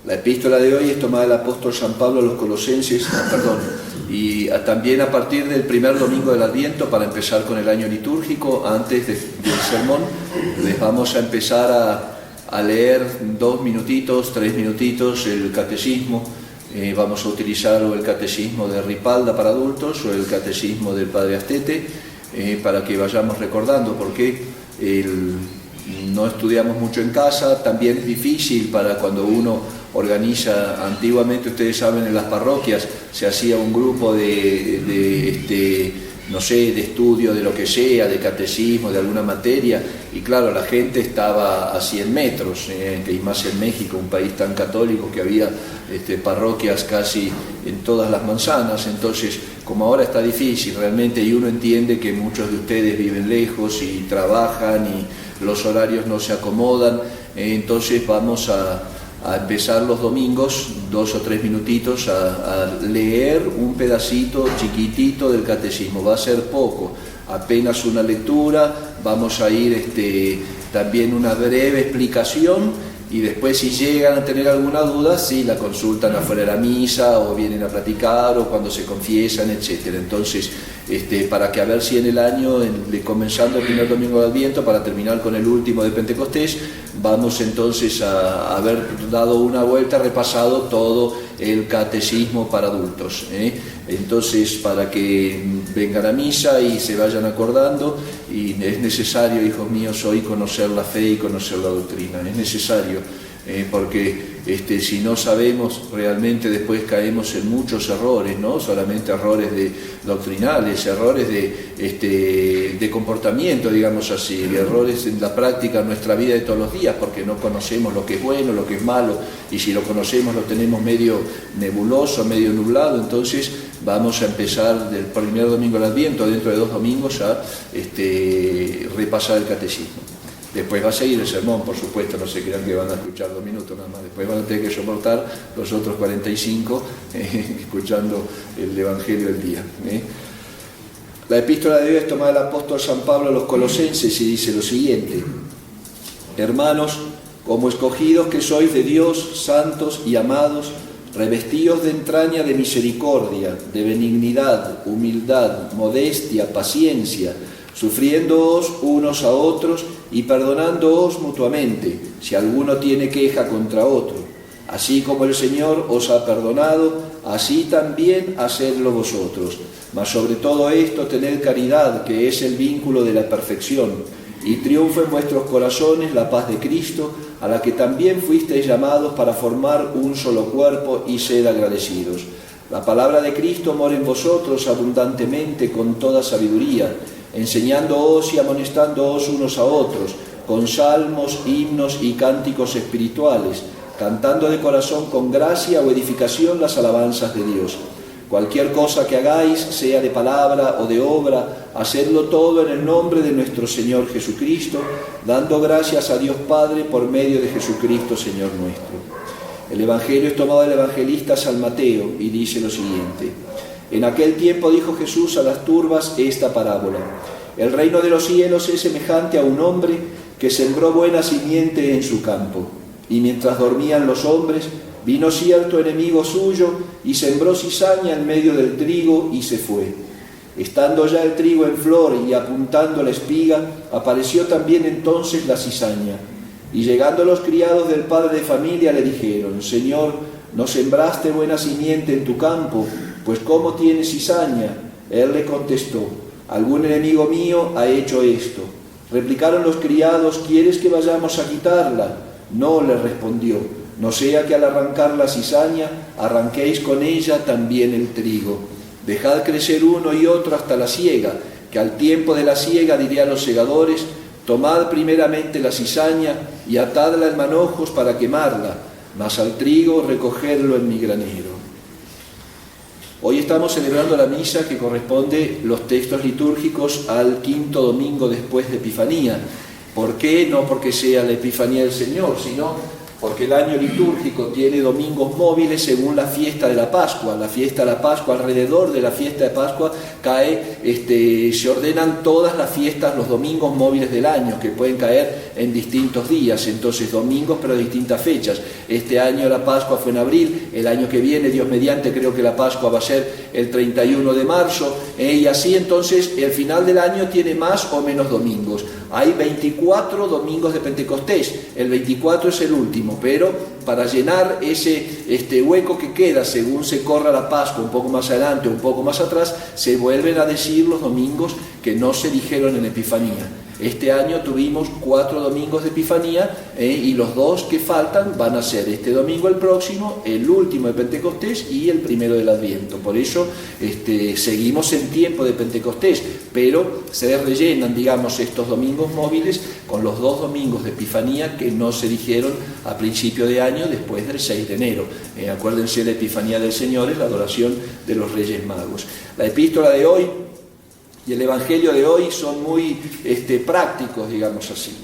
La epístola de hoy es tomada del apóstol San Pablo a los Colosenses, y también a partir del primer domingo del Adviento, para empezar con el año litúrgico. Antes del sermón, les vamos a empezar a leer 2 minutitos, 3 minutitos el catecismo. Vamos a utilizar o el catecismo de Ripalda para adultos o el catecismo del Padre Astete, para que vayamos recordando, porque no estudiamos mucho en casa. También es difícil para cuando uno organiza. Antiguamente, ustedes saben, en las parroquias se hacía un grupo de estudio de lo que sea, de catecismo, de alguna materia, y claro, la gente estaba a 100 metros, y más en México, un país tan católico que había parroquias casi en todas las manzanas. Entonces, como ahora está difícil realmente, y uno entiende que muchos de ustedes viven lejos y trabajan y los horarios no se acomodan, entonces vamos a empezar los domingos, 2 o 3 minutitos, a leer un pedacito chiquitito del catecismo. Va a ser poco, apenas una lectura. Vamos a ir también una breve explicación, y después, si llegan a tener alguna duda, sí la consultan afuera de la misa, o vienen a platicar, o cuando se confiesan, etc. Entonces, para que a ver si en el año, comenzando el primer domingo de Adviento, para terminar con el último de Pentecostés, vamos entonces a haber dado una vuelta, repasado todo el catecismo para adultos. Entonces, para que vengan a misa y se vayan acordando, y es necesario, hijos míos, hoy conocer la fe y conocer la doctrina. Es necesario, porque si no sabemos, realmente después caemos en muchos errores, no solamente errores doctrinales, errores de comportamiento, digamos así, errores en la práctica, en nuestra vida de todos los días, porque no conocemos lo que es bueno, lo que es malo, y si lo conocemos lo tenemos medio nebuloso, medio nublado. Entonces vamos a empezar del primer domingo del Adviento, dentro de 2 domingos, a repasar el catecismo. Después va a seguir el sermón, por supuesto, no se crean que van a escuchar 2 minutos nada más. Después van a tener que soportar los otros 45 escuchando el Evangelio del día. La epístola de hoy es tomada del apóstol San Pablo a los Colosenses y dice lo siguiente: hermanos, como escogidos que sois de Dios, santos y amados, revestíos de entraña de misericordia, de benignidad, humildad, modestia, paciencia, sufriéndoos unos a otros y perdonándoos mutuamente, si alguno tiene queja contra otro. Así como el Señor os ha perdonado, así también hacedlo vosotros. Mas sobre todo esto tened caridad, que es el vínculo de la perfección, y triunfe en vuestros corazones la paz de Cristo, a la que también fuisteis llamados para formar un solo cuerpo, y sed agradecidos. La palabra de Cristo mora en vosotros abundantemente con toda sabiduría, enseñándoos y amonestándoos unos a otros, con salmos, himnos y cánticos espirituales, cantando de corazón con gracia o edificación las alabanzas de Dios. Cualquier cosa que hagáis, sea de palabra o de obra, hacedlo todo en el nombre de nuestro Señor Jesucristo, dando gracias a Dios Padre por medio de Jesucristo, Señor nuestro. El Evangelio es tomado del evangelista San Mateo y dice lo siguiente: en aquel tiempo dijo Jesús a las turbas esta parábola: el reino de los cielos es semejante a un hombre que sembró buena simiente en su campo. Y mientras dormían los hombres, vino cierto enemigo suyo y sembró cizaña en medio del trigo y se fue. Estando ya el trigo en flor y apuntando la espiga, apareció también entonces la cizaña. Y llegando los criados del padre de familia le dijeron: Señor, ¿no sembraste buena simiente en tu campo? Pues ¿cómo tiene cizaña? Él le contestó: algún enemigo mío ha hecho esto. Replicaron los criados: ¿quieres que vayamos a quitarla? No, le respondió, no sea que al arrancar la cizaña arranquéis con ella también el trigo. Dejad crecer uno y otro hasta la siega, que al tiempo de la siega diré a los segadores: tomad primeramente la cizaña y atadla en manojos para quemarla, mas al trigo recogedlo en mi granero. Hoy estamos celebrando la misa que corresponde los textos litúrgicos al 5º domingo después de Epifanía. ¿Por qué? No porque sea la Epifanía del Señor, sino porque el año litúrgico tiene domingos móviles según la fiesta de la Pascua. La fiesta de la Pascua, alrededor de la fiesta de Pascua, se ordenan todas las fiestas, los domingos móviles del año, que pueden caer en distintos días, entonces domingos pero de distintas fechas. Este año la Pascua fue en abril, el año que viene, Dios mediante, creo que la Pascua va a ser el 31 de marzo, y así entonces el final del año tiene más o menos domingos. Hay 24 domingos de Pentecostés, el 24 es el último, pero para llenar ese hueco que queda según se corra la Pascua un poco más adelante, un poco más atrás, se vuelven a decir los domingos que no se dijeron en Epifanía. Este año tuvimos 4 domingos de Epifanía, y los 2 que faltan van a ser este domingo el próximo, el último de Pentecostés y el primero del Adviento. Por eso seguimos en tiempo de Pentecostés, pero se rellenan, digamos, estos domingos móviles con los 2 domingos de Epifanía que no se dijeron a principio de año después del 6 de enero. Acuérdense, la Epifanía del Señor es la adoración de los Reyes Magos. La epístola de hoy y el Evangelio de hoy son muy prácticos, digamos así.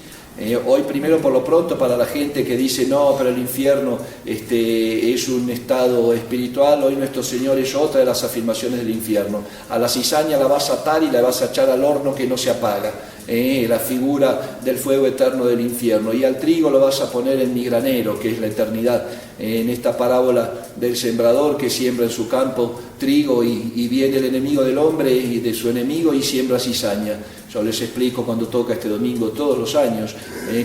Hoy, primero, por lo pronto, para la gente que dice no, pero el infierno es un estado espiritual, hoy nuestro Señor es otra de las afirmaciones del infierno. A la cizaña la vas a atar y la vas a echar al horno que no se apaga, la figura del fuego eterno del infierno, y al trigo lo vas a poner en mi granero, que es la eternidad. En esta parábola del sembrador que siembra en su campo trigo, y viene el enemigo del hombre y de su enemigo y siembra cizaña. Yo les explico cuando toca este domingo todos los años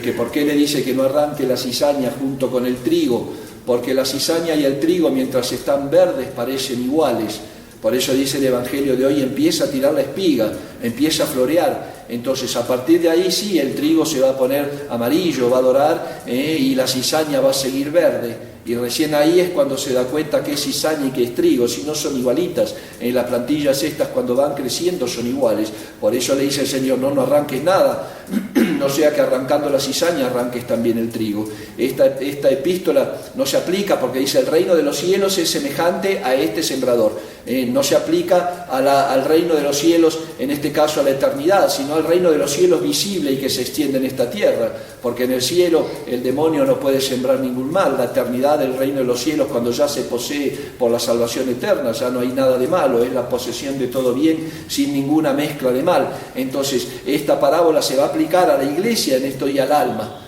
que por qué le dice que no arranque la cizaña junto con el trigo, porque la cizaña y el trigo, mientras están verdes, parecen iguales. Por eso dice el Evangelio de hoy, empieza a tirar la espiga, empieza a florear. Entonces, a partir de ahí sí, el trigo se va a poner amarillo, va a dorar, y la cizaña va a seguir verde. Y recién ahí es cuando se da cuenta que es cizaña y que es trigo, si no son igualitas. Las plantillas estas, cuando van creciendo, son iguales. Por eso le dice el Señor, no arranques nada, no sea que arrancando la cizaña arranques también el trigo. Esta epístola no se aplica porque dice el reino de los cielos es semejante a este sembrador. No se aplica al reino de los cielos, en este caso a la eternidad, sino al reino de los cielos visible y que se extiende en esta tierra, porque en el cielo el demonio no puede sembrar ningún mal. La eternidad del reino de los cielos, cuando ya se posee por la salvación eterna, ya no hay nada de malo, es la posesión de todo bien sin ninguna mezcla de mal. Entonces esta parábola se va a aplicar a la iglesia en esto y al alma,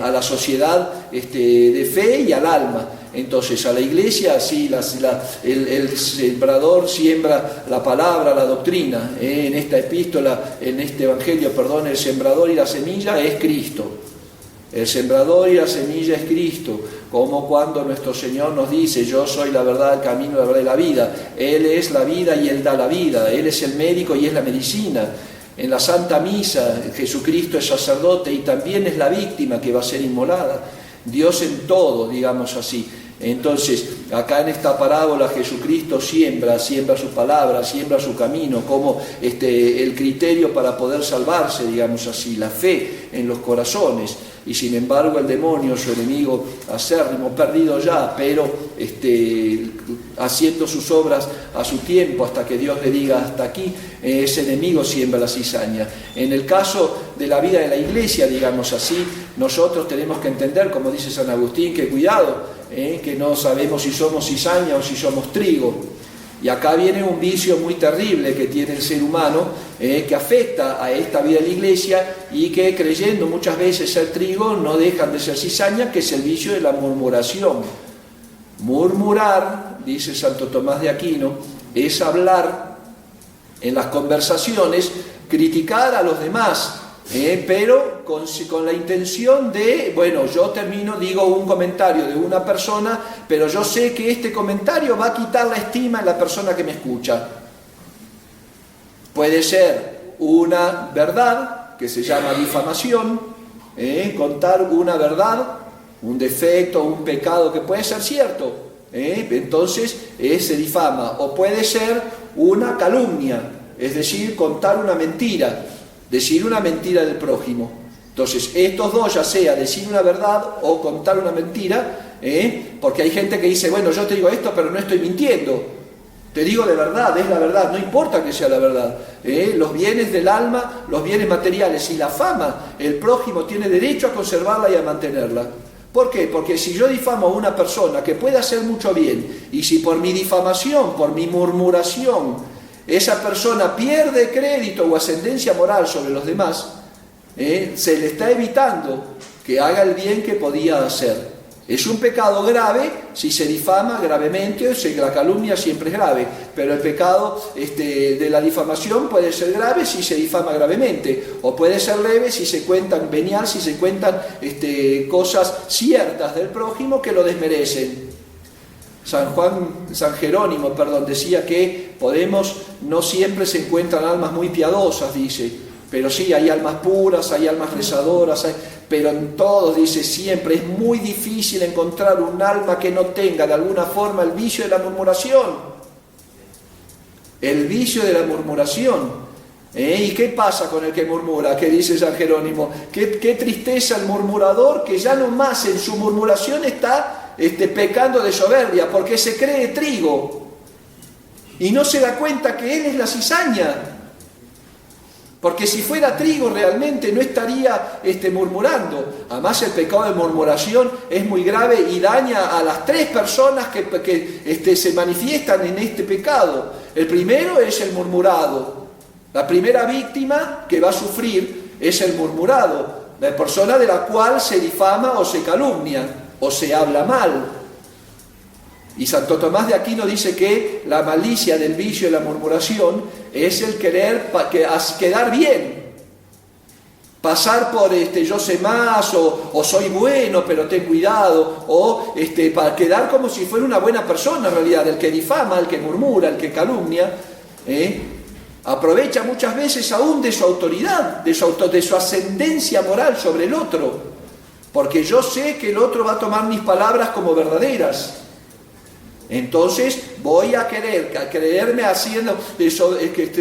a la sociedad de fe y al alma. Entonces a la iglesia sí, el sembrador siembra la palabra, la doctrina. En esta epístola, en este evangelio, el sembrador y la semilla es Cristo. El sembrador y la semilla es Cristo, como cuando nuestro Señor nos dice, yo soy la verdad, el camino, la verdad y la vida. Él es la vida y Él da la vida, Él es el médico y es la medicina. En la Santa Misa, Jesucristo es sacerdote y también es la víctima que va a ser inmolada. Dios en todo, digamos así. Entonces, acá en esta parábola Jesucristo siembra su palabra, siembra su camino, como el criterio para poder salvarse, digamos así, la fe en los corazones. Y sin embargo el demonio, su enemigo acérrimo, perdido ya, pero haciendo sus obras a su tiempo, hasta que Dios le diga hasta aquí, ese enemigo siembra la cizaña. En el caso de la vida de la iglesia, digamos así, nosotros tenemos que entender, como dice San Agustín, que cuidado, que no sabemos si somos cizaña o si somos trigo. Y acá viene un vicio muy terrible que tiene el ser humano, que afecta a esta vida de la iglesia, y que, creyendo muchas veces ser trigo, no dejan de ser cizaña, que es el vicio de la murmuración. Murmurar, dice Santo Tomás de Aquino, es hablar en las conversaciones, criticar a los demás, pero con la intención de, bueno, yo digo un comentario de una persona, pero yo sé que este comentario va a quitar la estima en la persona que me escucha. Puede ser una verdad, que se llama difamación, contar una verdad, un defecto, un pecado que puede ser cierto, entonces se difama. O puede ser una calumnia, es decir, contar una mentira, decir una mentira del prójimo. Entonces, estos dos, ya sea decir una verdad o contar una mentira, porque hay gente que dice, bueno, yo te digo esto, pero no estoy mintiendo. Te digo de verdad, es la verdad, no importa que sea la verdad. Los bienes del alma, los bienes materiales y la fama, el prójimo tiene derecho a conservarla y a mantenerla. ¿Por qué? Porque si yo difamo a una persona que puede hacer mucho bien, y si por mi difamación, por mi murmuración, esa persona pierde crédito o ascendencia moral sobre los demás, se le está evitando que haga el bien que podía hacer. Es un pecado grave si se difama gravemente, o si la calumnia siempre es grave, pero el pecado de la difamación puede ser grave si se difama gravemente, o puede ser leve si se cuentan, venial si se cuentan cosas ciertas del prójimo que lo desmerecen. San Jerónimo, decía que no siempre se encuentran almas muy piadosas, dice, pero sí hay almas puras, hay almas rezadoras, pero en todos, dice, siempre es muy difícil encontrar un alma que no tenga de alguna forma el vicio de la murmuración. El vicio de la murmuración. ¿Y qué pasa con el que murmura? ¿Qué dice San Jerónimo? Qué tristeza el murmurador, que ya no más en su murmuración está pecando de soberbia, porque se cree trigo y no se da cuenta que él es la cizaña. Porque si fuera trigo realmente no estaría murmurando. Además el pecado de murmuración es muy grave y daña a las tres personas que se manifiestan en este pecado. El primero es el murmurado. La primera víctima que va a sufrir es el murmurado, la persona de la cual se difama o se calumnia o se habla mal. Y Santo Tomás de Aquino dice que la malicia del vicio y la murmuración es el querer quedar bien, pasar por yo sé más, o soy bueno pero ten cuidado, o para quedar como si fuera una buena persona en realidad. El que difama, el que murmura, el que calumnia, aprovecha muchas veces aún de su autoridad, de su ascendencia moral sobre el otro, porque yo sé que el otro va a tomar mis palabras como verdaderas. Entonces voy a creerme haciendo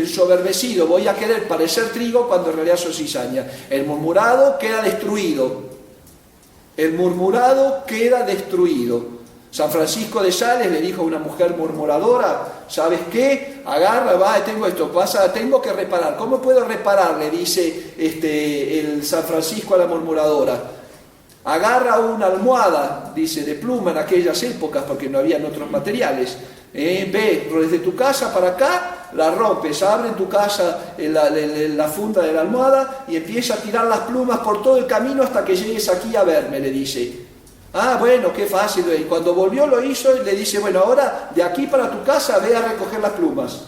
soberbecido, voy a querer parecer trigo cuando en realidad soy cizaña. El murmurado queda destruido. El murmurado queda destruido. San Francisco de Sales le dijo a una mujer murmuradora: ¿sabes qué? Agarra, tengo que reparar. ¿Cómo puedo reparar?, le dice el San Francisco a la murmuradora. Agarra una almohada, dice, de pluma en aquellas épocas, porque no habían otros materiales. Ve desde tu casa para acá, la rompes, abre en tu casa la funda de la almohada y empieza a tirar las plumas por todo el camino hasta que llegues aquí a verme, le dice. Ah, bueno, qué fácil. Y cuando volvió lo hizo y le dice: bueno, ahora de aquí para tu casa ve a recoger las plumas.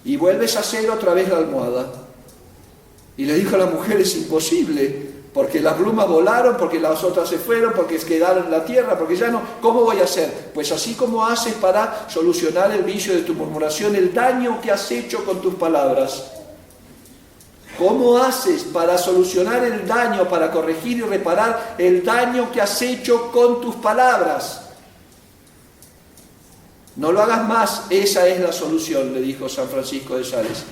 Y vuelves a hacer otra vez la almohada. Y le dijo a la mujer: es imposible, porque las plumas volaron, porque las otras se fueron, porque quedaron en la tierra, porque ya no. ¿Cómo voy a hacer? Pues así como haces para solucionar el vicio de tu murmuración, el daño que has hecho con tus palabras. ¿Cómo haces para solucionar el daño, para corregir y reparar el daño que has hecho con tus palabras? No lo hagas más, esa es la solución, le dijo San Francisco de Sales.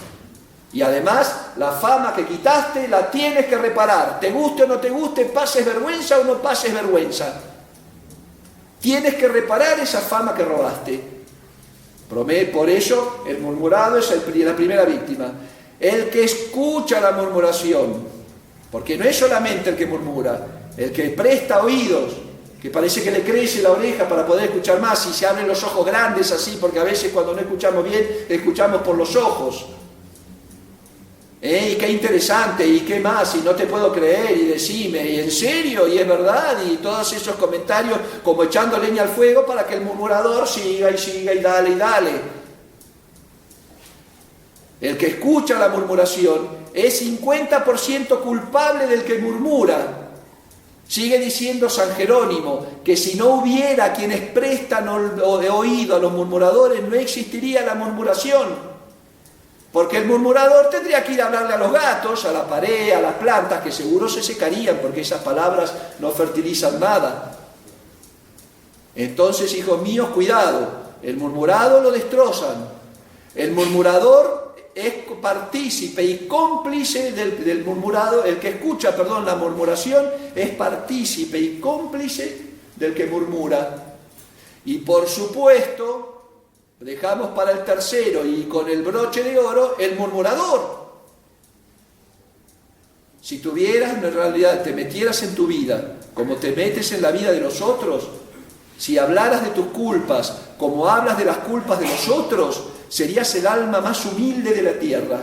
Y además, la fama que quitaste la tienes que reparar. Te guste o no te guste, pases vergüenza o no pases vergüenza. Tienes que reparar esa fama que robaste. Por ello, el murmurado es la primera víctima. El que escucha la murmuración, porque no es solamente el que murmura, el que presta oídos, que parece que le crece la oreja para poder escuchar más y se abren los ojos grandes así, porque a veces cuando no escuchamos bien, escuchamos por los ojos. Y qué interesante, y qué más, y no te puedo creer, y decime, y en serio, y es verdad, y todos esos comentarios como echando leña al fuego para que el murmurador siga y dale y dale. El que escucha la murmuración es 50% culpable del que murmura. Sigue diciendo San Jerónimo que si no hubiera quienes prestan oído a los murmuradores, no existiría la murmuración. Porque el murmurador tendría que ir a hablarle a los gatos, a la pared, a las plantas, que seguro se secarían porque esas palabras no fertilizan nada. Entonces, hijos míos, cuidado, el murmurado lo destrozan. El murmurador es partícipe y cómplice del murmurado. El que escucha, la murmuración es partícipe y cómplice del que murmura. Y por supuesto, dejamos para el tercero y con el broche de oro el murmurador. Si tuvieras, en realidad, te metieras en tu vida como te metes en la vida de los otros. Si hablaras de tus culpas como hablas de las culpas de los otros, serías el alma más humilde de la tierra.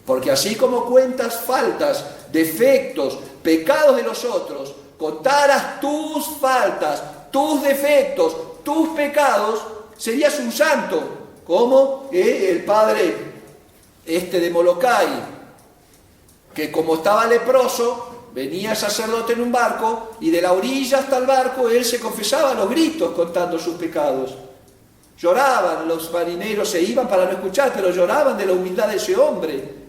Porque así como cuentas faltas, defectos, pecados de los otros, contaras tus faltas, tus defectos, tus pecados, serías un santo, como el padre de Molokai, que como estaba leproso, venía sacerdote en un barco y de la orilla hasta el barco él se confesaba a los gritos contando sus pecados. Lloraban, los marineros se iban para no escuchar, pero lloraban de la humildad de ese hombre.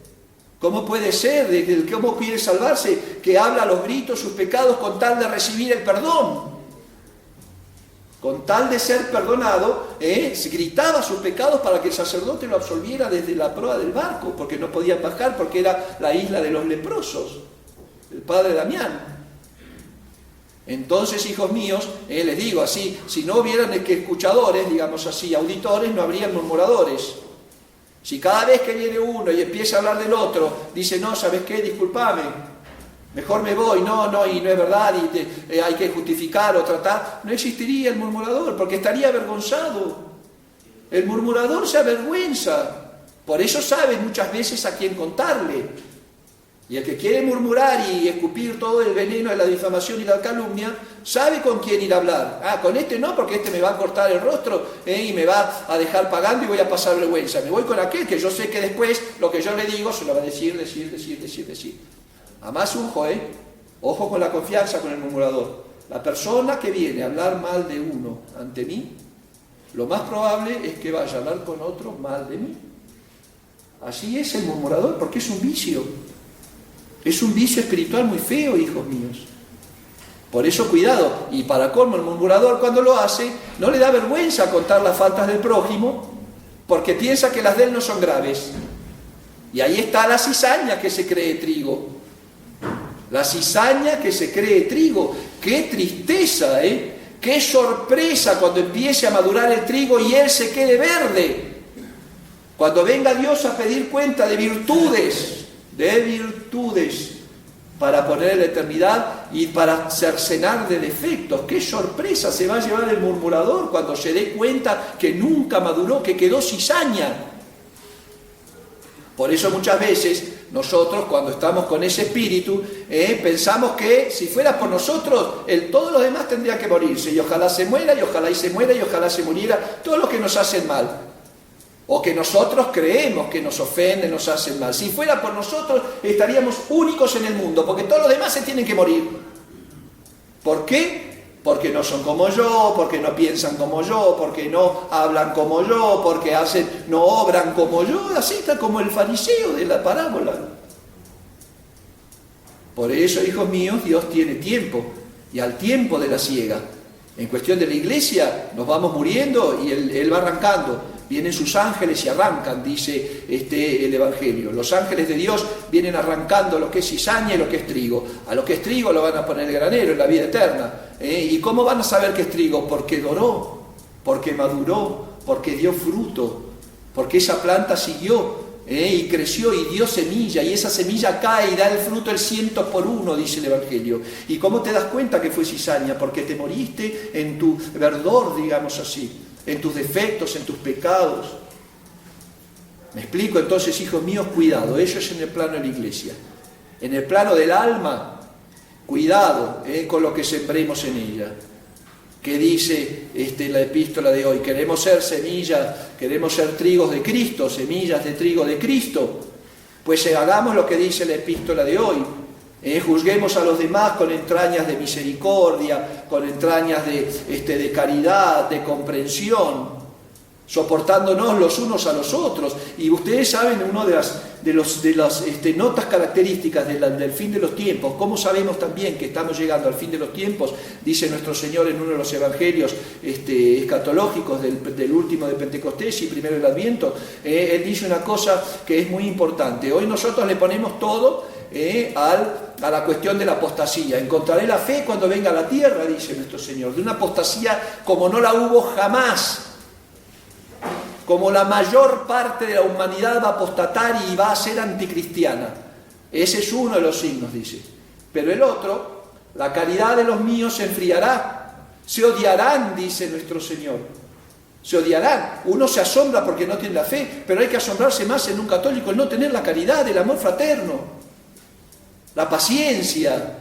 ¿Cómo puede ser? ¿Cómo quiere salvarse? Que habla a los gritos sus pecados con tal de recibir el perdón. Con tal de ser perdonado, gritaba sus pecados para que el sacerdote lo absolviera desde la proa del barco, porque no podían bajar, porque era la isla de los leprosos, el padre Damián. Entonces, hijos míos, les digo así, si no hubieran escuchadores, digamos así, auditores, no habrían murmuradores. Si cada vez que viene uno y empieza a hablar del otro, dice, no, ¿sabes qué? Discúlpame, mejor me voy, no, y no es verdad, y hay que justificar o tratar, no existiría el murmurador, porque estaría avergonzado. El murmurador se avergüenza, por eso sabe muchas veces a quién contarle. Y el que quiere murmurar y escupir todo el veneno de la difamación y la calumnia, sabe con quién ir a hablar. Con este no, porque este me va a cortar el rostro y me va a dejar pagando y voy a pasar vergüenza. Me voy con aquel que yo sé que después lo que yo le digo se lo va a decir. Además, ojo con la confianza con el murmurador. La persona que viene a hablar mal de uno ante mí, lo más probable es que vaya a hablar con otro mal de mí. Así es el murmurador, porque es un vicio. Es un vicio espiritual muy feo, hijos míos. Por eso cuidado. Y para colmo, el murmurador cuando lo hace, no le da vergüenza contar las faltas del prójimo, porque piensa que las de él no son graves. Y ahí está la cizaña que se cree trigo. La cizaña que se cree trigo. ¡Qué tristeza, qué sorpresa cuando empiece a madurar el trigo y él se quede verde! Cuando venga Dios a pedir cuenta de virtudes para poner en la eternidad y para cercenar de defectos. ¡Qué sorpresa se va a llevar el murmurador cuando se dé cuenta que nunca maduró, que quedó cizaña! Por eso muchas veces nosotros, cuando estamos con ese espíritu, pensamos que si fuera por nosotros, todos los demás tendrían que morirse, y ojalá se muera, y ojalá se muera, y ojalá se muriera todos los que nos hacen mal. O que nosotros creemos que nos ofenden, nos hacen mal. Si fuera por nosotros, estaríamos únicos en el mundo, porque todos los demás se tienen que morir. ¿Por qué? Porque no son como yo, porque no piensan como yo, porque no hablan como yo, porque no obran como yo, así está como el fariseo de la parábola. Por eso, hijos míos, Dios tiene tiempo, y al tiempo de la siega. En cuestión de la iglesia, nos vamos muriendo y Él va arrancando. Vienen sus ángeles y arrancan, dice el Evangelio. Los ángeles de Dios vienen arrancando lo que es cizaña y lo que es trigo. A lo que es trigo lo van a poner el granero en la vida eterna. ¿Y cómo van a saber que es trigo? Porque doró, porque maduró, porque dio fruto, porque esa planta siguió y creció y dio semilla, y esa semilla cae y da el fruto el 100%, dice el Evangelio. ¿Y cómo te das cuenta que fue cizaña? Porque te moriste en tu verdor, digamos así, en tus defectos, en tus pecados. ¿Me explico? Entonces, hijos míos, cuidado. Eso es en el plano de la iglesia. En el plano del alma, cuidado con lo que sembremos en ella. ¿Qué dice la epístola de hoy? Queremos ser semillas, queremos ser trigos de Cristo, semillas de trigo de Cristo. Pues hagamos lo que dice la epístola de hoy. Juzguemos a los demás con entrañas de misericordia, con entrañas de caridad, de comprensión, soportándonos los unos a los otros. Y ustedes saben, una de las notas características del fin de los tiempos, cómo sabemos también que estamos llegando al fin de los tiempos, dice nuestro Señor en uno de los evangelios escatológicos del último de Pentecostés y primero del Adviento. Él dice una cosa que es muy importante. Hoy nosotros le ponemos todo a la cuestión de la apostasía. Encontraré la fe cuando venga a la tierra, dice nuestro Señor, de una apostasía como no la hubo jamás, como la mayor parte de la humanidad va a apostatar y va a ser anticristiana. Ese es uno de los signos, dice. Pero el otro La caridad de los míos se enfriará. Se odiarán, dice nuestro Señor. Se odiarán. Uno se asombra porque no tiene la fe, pero hay que asombrarse más en un católico el no tener la caridad, el amor fraterno, la paciencia,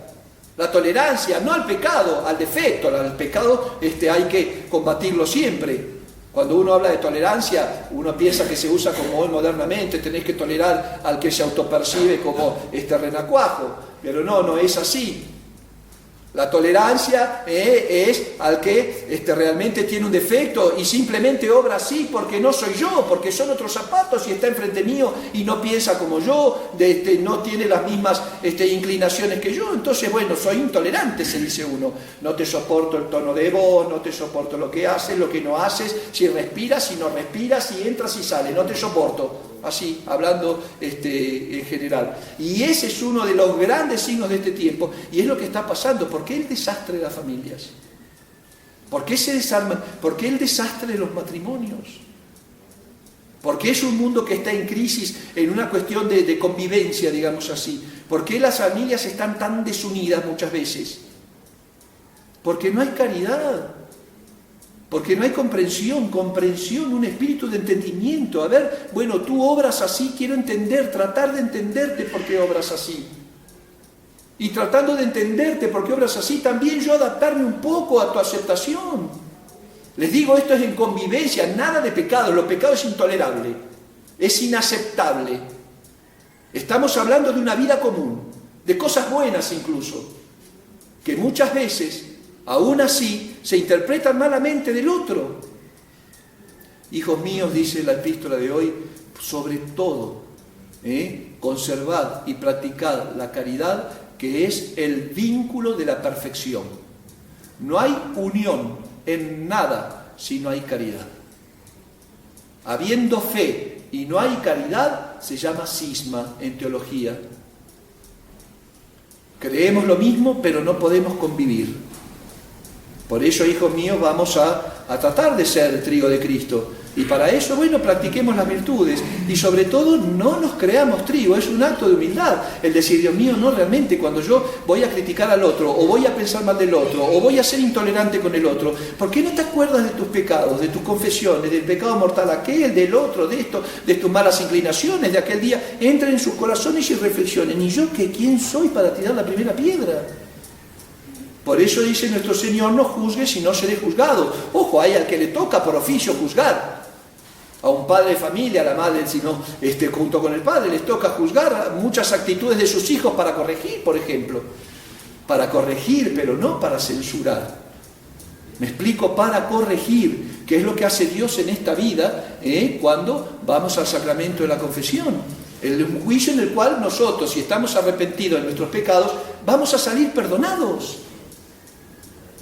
la tolerancia, no al pecado, al defecto. Al pecado hay que combatirlo siempre. Cuando uno habla de tolerancia, uno piensa que se usa como hoy modernamente, tenés que tolerar al que se autopercibe como renacuajo, pero no es así. La tolerancia es al que realmente tiene un defecto y simplemente obra así porque no soy yo, porque son otros zapatos y está enfrente mío y no piensa como yo, no tiene las mismas inclinaciones que yo. Entonces, bueno, soy intolerante, se dice uno. No te soporto el tono de voz, no te soporto lo que haces, lo que no haces, si respiras, si no respiras, si entras, si sales, no te soporto. Así, hablando en general. Y ese es uno de los grandes signos de este tiempo, y es lo que está pasando. ¿Por qué el desastre de las familias? ¿Por qué se desarman? ¿Por qué el desastre de los matrimonios? ¿Por qué es un mundo que está en crisis en una cuestión de convivencia, digamos así? ¿Por qué las familias están tan desunidas muchas veces? Porque no hay caridad. Porque no hay comprensión, un espíritu de entendimiento. A ver, bueno, tú obras así, quiero entender, tratar de entenderte por qué obras así. Y tratando de entenderte por qué obras así, también yo adaptarme un poco a tu aceptación. Les digo, esto es en convivencia, nada de pecado. Lo pecado es intolerable, es inaceptable. Estamos hablando de una vida común, de cosas buenas incluso, que muchas veces, aún así, se interpretan malamente del otro. Hijos míos, dice la epístola de hoy, sobre todo, conservad y practicad la caridad, que es el vínculo de la perfección. No hay unión en nada si no hay caridad. Habiendo fe y no hay caridad, se llama cisma en teología. Creemos lo mismo, pero no podemos convivir. Por eso, hijos míos, vamos a tratar de ser trigo de Cristo. Y para eso, bueno, practiquemos las virtudes. Y sobre todo, no nos creamos trigo. Es un acto de humildad el decir, Dios mío, no realmente, cuando yo voy a criticar al otro, o voy a pensar mal del otro, o voy a ser intolerante con el otro, ¿por qué no te acuerdas de tus pecados, de tus confesiones, del pecado mortal aquel, del otro, de esto, de tus malas inclinaciones, de aquel día? Entren en sus corazones y reflexionen. ¿Y yo quién soy para tirar la primera piedra? Por eso dice nuestro Señor, no juzgues y no seré juzgado. Ojo, hay al que le toca por oficio juzgar. A un padre de familia, a la madre, sino junto con el padre, les toca juzgar muchas actitudes de sus hijos para corregir, por ejemplo. Para corregir, pero no para censurar. Me explico, para corregir, que es lo que hace Dios en esta vida, cuando vamos al sacramento de la confesión. El juicio en el cual nosotros, si estamos arrepentidos de nuestros pecados, vamos a salir perdonados.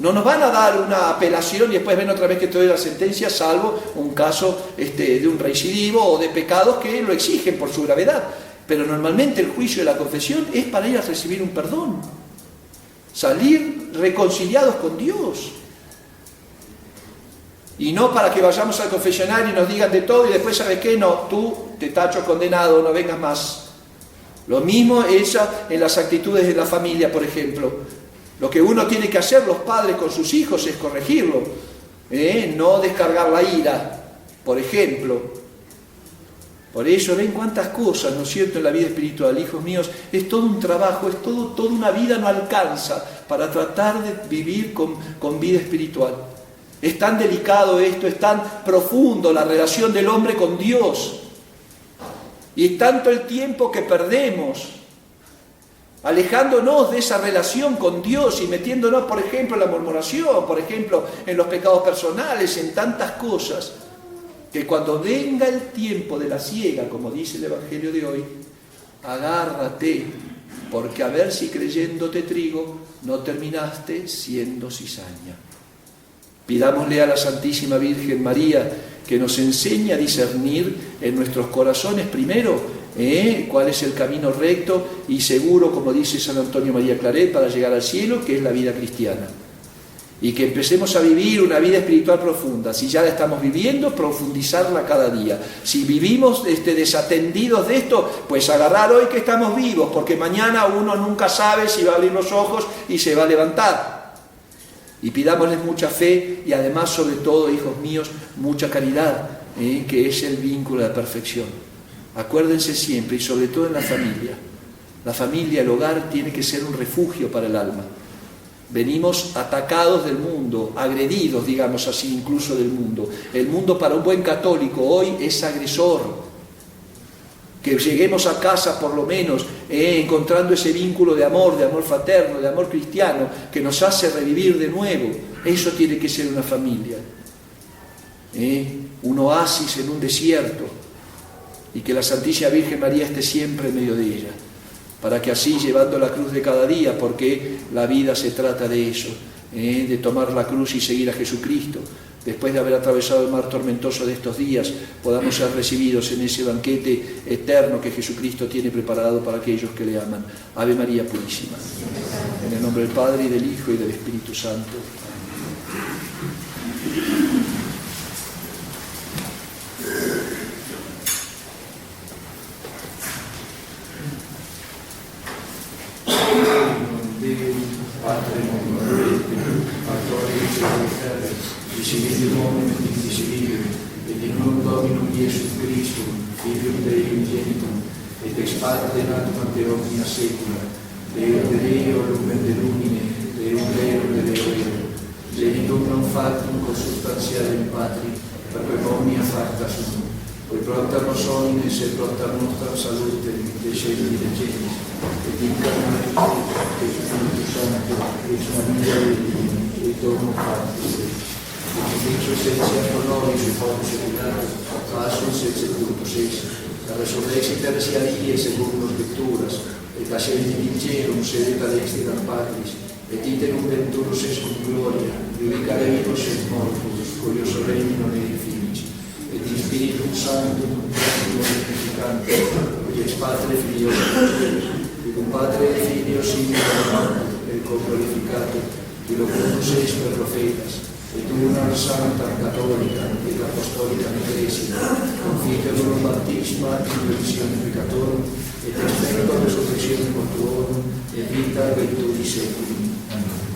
No nos van a dar una apelación y después ven otra vez que te doy la sentencia, salvo un caso de un recidivo o de pecados que lo exigen por su gravedad. Pero normalmente el juicio de la confesión es para ir a recibir un perdón, salir reconciliados con Dios. Y no para que vayamos al confesionario y nos digan de todo y después, ¿sabes qué? No, tú te tacho condenado, no vengas más. Lo mismo ella en las actitudes de la familia, por ejemplo. Lo que uno tiene que hacer, los padres con sus hijos, es corregirlo, no descargar la ira, por ejemplo. Por eso, ven cuántas cosas, ¿no es cierto?, en la vida espiritual, hijos míos, es todo un trabajo, es toda una vida no alcanza para tratar de vivir con vida espiritual. Es tan delicado esto, es tan profundo la relación del hombre con Dios. Y tanto el tiempo que perdemos alejándonos de esa relación con Dios y metiéndonos, por ejemplo, en la murmuración, por ejemplo, en los pecados personales, en tantas cosas, que cuando venga el tiempo de la siega, como dice el Evangelio de hoy, agárrate, porque a ver si creyéndote trigo no terminaste siendo cizaña. Pidámosle a la Santísima Virgen María que nos enseñe a discernir en nuestros corazones primero cuál es el camino recto y seguro, como dice San Antonio María Claret, para llegar al cielo, que es la vida cristiana. y que empecemos a vivir una vida espiritual profunda. Si ya la estamos viviendo, profundizarla cada día. Si vivimos desatendidos de esto, pues agarrar hoy que estamos vivos, porque mañana uno nunca sabe si va a abrir los ojos y se va a levantar. Y pidámosles mucha fe y además, sobre todo, hijos míos, mucha caridad, que es el vínculo de la perfección. Acuérdense siempre, y sobre todo en la familia. La familia, el hogar, tiene que ser un refugio para el alma. Venimos atacados del mundo, agredidos, digamos así, incluso del mundo. El mundo para un buen católico hoy es agresor. Que lleguemos a casa por lo menos encontrando ese vínculo de amor fraterno, de amor cristiano, que nos hace revivir de nuevo. Eso tiene que ser una familia. Un oasis en un desierto. Y que la Santísima Virgen María esté siempre en medio de ella, para que así, llevando la cruz de cada día, porque la vida se trata de eso, de tomar la cruz y seguir a Jesucristo, después de haber atravesado el mar tormentoso de estos días, podamos ser recibidos en ese banquete eterno que Jesucristo tiene preparado para aquellos que le aman. Ave María Purísima. En el nombre del Padre, y del Hijo, y del Espíritu Santo. Parte natum de omnia secula, Deo de Deo, lumen de lumine, Deum Deum de Deo, genitum non factum consubstantialem Patri, perque omnia facta sum, qui propter nos omnes et propter nostra salute, de celi de genis, et incarnare et Spiritus Sancto, et Maria Dei, et domo Patris, et Spiritus Etia pro nobis, et Ponus Pilatus, pasus et sepultus eis, la resurrexit tertia die según nos lecturas, et ascendit in caelum sedet ad extiram Patris, et iterum venturus est cum gloria, judicare vivos et mortus, curios regnum et finis, et in Spiritum Sanctum glorificante, qui ex Patre Filio et cum Patre et Filio simul et co-glorificato, qui locundus eis per profetas, et una santa cattolica et apostolica Ecclesia, confiterum baptisma in remissione peccatorum, et expecto resurrectione mortuorum, et vita virtudi seculi. Amen.